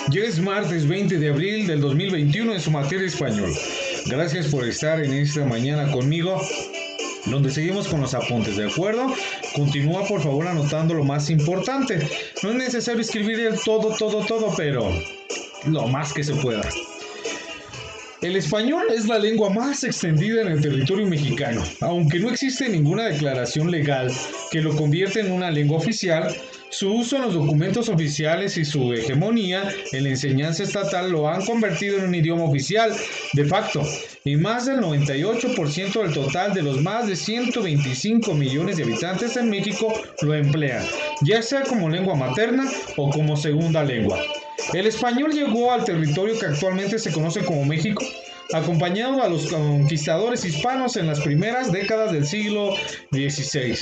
Ya es martes 20 de abril del 2021 en su materia español. Gracias por estar en esta mañana conmigo, donde seguimos con los apuntes, ¿de acuerdo? Continúa por favor anotando lo más importante. No es necesario escribir el todo, pero lo más que se pueda. El español es la lengua más extendida en el territorio mexicano, aunque no existe ninguna declaración legal que lo convierta en una lengua oficial. Su uso en los documentos oficiales y su hegemonía en la enseñanza estatal lo han convertido en un idioma oficial de facto, y más del 98% del total de los más de 125 millones de habitantes en México lo emplean, ya sea como lengua materna o como segunda lengua. El español llegó al territorio que actualmente se conoce como México, acompañado a los conquistadores hispanos en las primeras décadas del siglo XVI.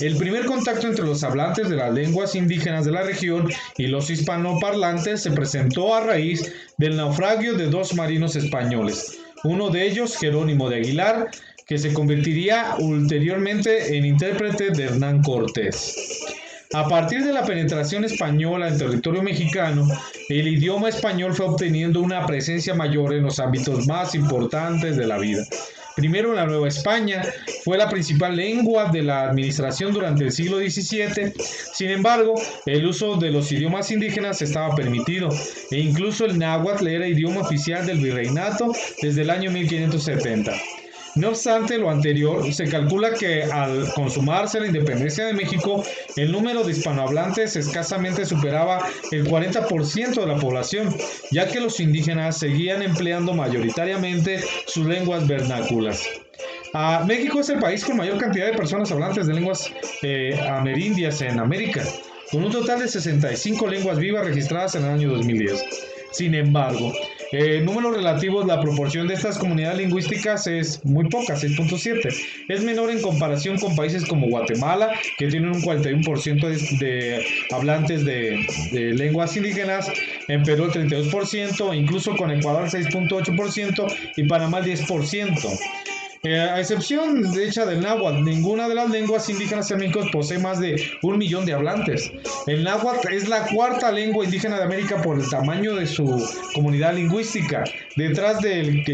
El primer contacto entre los hablantes de las lenguas indígenas de la región y los hispanoparlantes se presentó a raíz del naufragio de dos marinos españoles, uno de ellos Jerónimo de Aguilar, que se convertiría ulteriormente en intérprete de Hernán Cortés. A partir de la penetración española en territorio mexicano, el idioma español fue obteniendo una presencia mayor en los ámbitos más importantes de la vida. Primero, la Nueva España fue la principal lengua de la administración durante el siglo XVII. Sin embargo, el uso de los idiomas indígenas estaba permitido, e incluso el náhuatl era idioma oficial del virreinato desde el año 1570. No obstante lo anterior, se calcula que al consumarse la independencia de México, el número de hispanohablantes escasamente superaba el 40% de la población, ya que los indígenas seguían empleando mayoritariamente sus lenguas vernáculas. México es el país con mayor cantidad de personas hablantes de lenguas amerindias en América, con un total de 65 lenguas vivas registradas en el año 2010. Sin embargo, en números relativos, la proporción de estas comunidades lingüísticas es muy poca, 6.7. Es menor en comparación con países como Guatemala, que tienen un 41% de hablantes de lenguas indígenas, en Perú el 32%, e incluso con Ecuador el 6.8% y Panamá el 10%. A excepción de hecha del náhuatl, ninguna de las lenguas indígenas en México posee más de 1 millón de hablantes. El náhuatl es la cuarta lengua indígena de América por el tamaño de su comunidad lingüística, detrás del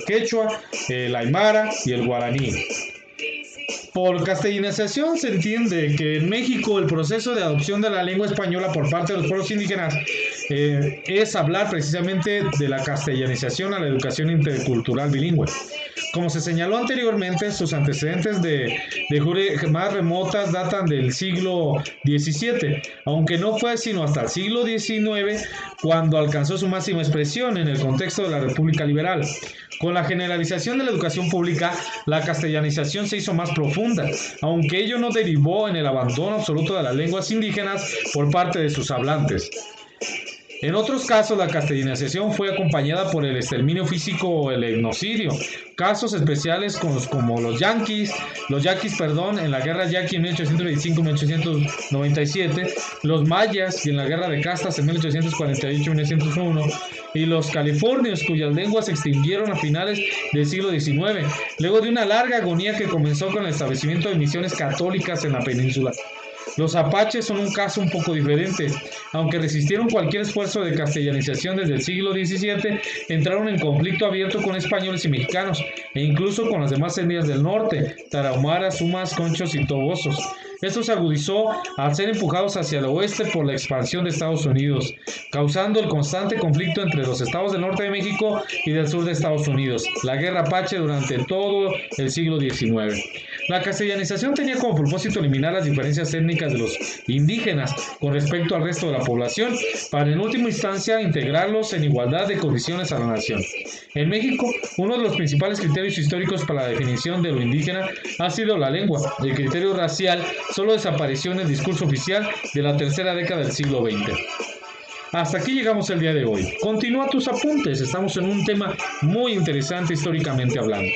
quechua, el aymara y el guaraní. Por castellanización se entiende que en México el proceso de adopción de la lengua española por parte de los pueblos indígenas es hablar precisamente de la castellanización a la educación intercultural bilingüe. Como se señaló anteriormente, sus antecedentes de más remotas datan del siglo XVII, aunque no fue sino hasta el siglo XIX cuando alcanzó su máxima expresión en el contexto de la República Liberal. Con la generalización de la educación pública, la castellanización se hizo más profunda, aunque ello no derivó en el abandono absoluto de las lenguas indígenas por parte de sus hablantes. En otros casos, la castellanización fue acompañada por el exterminio físico o el etnocidio. Casos especiales como los yaquis, en la guerra yaqui en 1825-1897, los mayas y en la guerra de castas en 1848-1901, y los californios, cuyas lenguas se extinguieron a finales del siglo XIX, luego de una larga agonía que comenzó con el establecimiento de misiones católicas en la península. Los apaches son un caso un poco diferente. Aunque resistieron cualquier esfuerzo de castellanización desde el siglo XVII, entraron en conflicto abierto con españoles y mexicanos, e incluso con las demás etnias del norte, tarahumaras, sumas, conchos y tobosos. Esto se agudizó al ser empujados hacia el oeste por la expansión de Estados Unidos, causando el constante conflicto entre los estados del norte de México y del sur de Estados Unidos, la guerra apache durante todo el siglo XIX. La castellanización tenía como propósito eliminar las diferencias étnicas de los indígenas con respecto al resto de la población, para en última instancia integrarlos en igualdad de condiciones a la nación. En México, uno de los principales criterios históricos para la definición de lo indígena ha sido la lengua. El criterio racial solo desapareció en el discurso oficial de la tercera década del siglo XX. Hasta aquí llegamos el día de hoy. Continúa tus apuntes, estamos en un tema muy interesante históricamente hablando.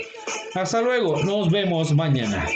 Hasta luego, nos vemos mañana.